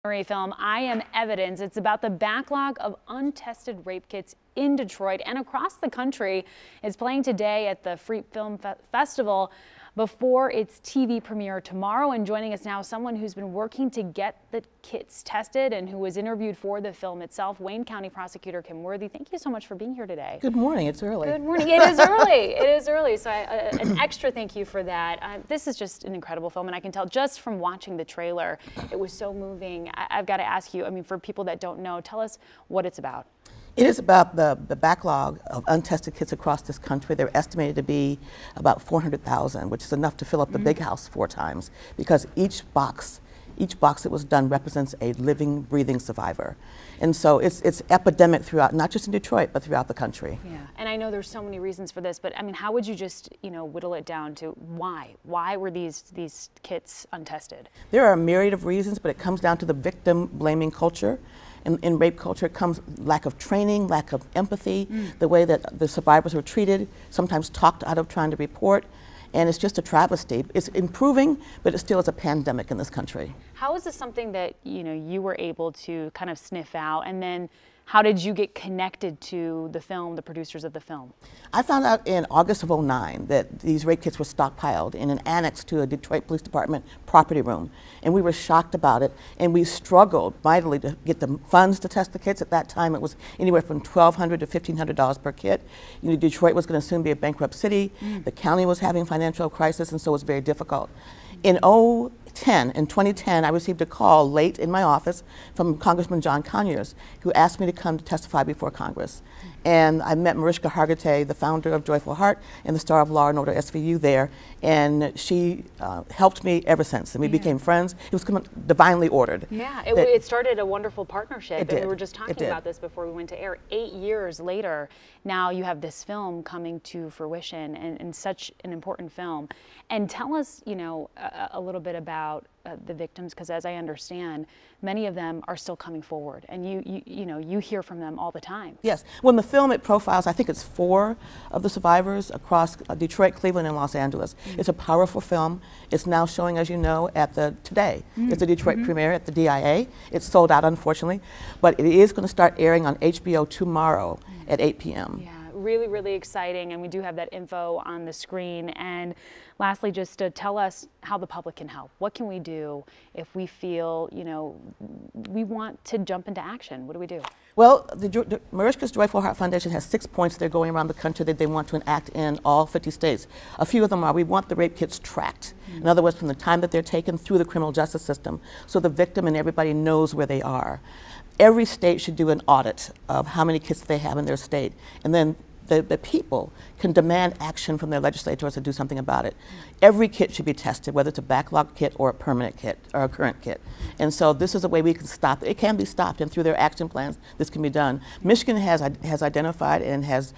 Film, I Am Evidence. It's about the backlog of untested rape kits in Detroit and across the country. It's playing today at the Freep Film Festival before its TV premiere tomorrow. And joining us now, someone who's been working to get the kits tested and who was interviewed for the film itself, Wayne County Prosecutor Kim Worthy. Thank you so much for being here today. Good morning. It's early. Good morning. It is early. It is early. So an extra thank you for that. This is just an incredible film, and I can tell just from watching the trailer, it was so moving. I've got to ask you, I mean, for people that don't know, tell us what it's about. It is about the backlog of untested kits across this country. They're estimated to be about 400,000, which is enough to fill up the big house 4 times, because each box that was done represents a living, breathing survivor. And so it's epidemic throughout, not just in Detroit, but throughout the country. Yeah, and I know there's so many reasons for this, but I mean, how would you just, whittle it down to why? Why were these kits untested? There are a myriad of reasons, but it comes down to the victim blaming culture. In rape culture, it comes lack of training, lack of empathy, the way that the survivors were treated, sometimes talked out of trying to report, and it's just a travesty. It's improving, but it still is a pandemic in this country. How is this something that you were able to kind of sniff out, and then how did you get connected to the film, the producers of the film? I found out in August of '09 that these rape kits were stockpiled in an annex to a Detroit Police Department property room. And we were shocked about it, and we struggled mightily to get the funds to test the kits. At that time, it was anywhere from $1,200 to $1,500 per kit. Detroit was going to soon be a bankrupt city. The county was having financial crisis, and so it was very difficult. In 2010, I received a call late in my office from Congressman John Conyers, who asked me to come to testify before Congress. And I met Mariska Hargitay, the founder of Joyful Heart and the star of Law and Order SVU there, and she helped me ever since, and we became friends. It was divinely ordered. Yeah, it started a wonderful partnership, and we were just talking about this before we went to air. 8 years later, now you have this film coming to fruition, and such an important film. And tell us, a little bit about the victims, because as I understand, many of them are still coming forward, and you hear from them all the time. Yes. Well, in the film, it profiles, I think it's 4 of the survivors across Detroit, Cleveland, and Los Angeles. It's a powerful film. It's now showing, as you know, at today. It's the Detroit premiere at the DIA. It's sold out, unfortunately, but it is going to start airing on HBO tomorrow at 8 p.m. Yeah. Really, really exciting, and we do have that info on the screen. And lastly, just to tell us how the public can help. What can we do if we feel, we want to jump into action? What do we do? Well, Mariska's Joyful Heart Foundation has 6 points they're going around the country that they want to enact in all 50 states. A few of them are, we want the rape kits tracked. In other words, from the time that they're taken through the criminal justice system, so the victim and everybody knows where they are. Every state should do an audit of how many kits they have in their state, and then the people can demand action from their legislators to do something about it. Every kit should be tested, whether it's a backlog kit or a permanent kit or a current kit. And so this is a way we can stop it. It can be stopped, and through their action plans, this can be done. Michigan has identified and has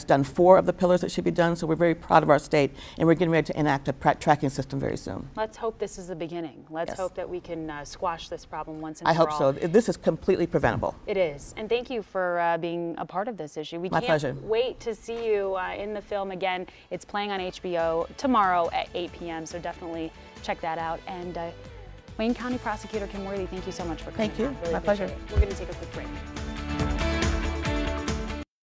done 4 of the pillars that should be done, so we're very proud of our state, and we're getting ready to enact a tracking system very soon. Let's hope this is the beginning. Let's hope that we can squash this problem once and for all. I hope so. This is completely preventable. It is. And thank you for being a part of this issue. My pleasure. Wait to see you in the film again. It's playing on HBO tomorrow at 8 p.m., so definitely check that out. And Wayne County Prosecutor Kim Worthy, thank you so much for coming. Thank you. Really My pleasure. We're going to take a quick break.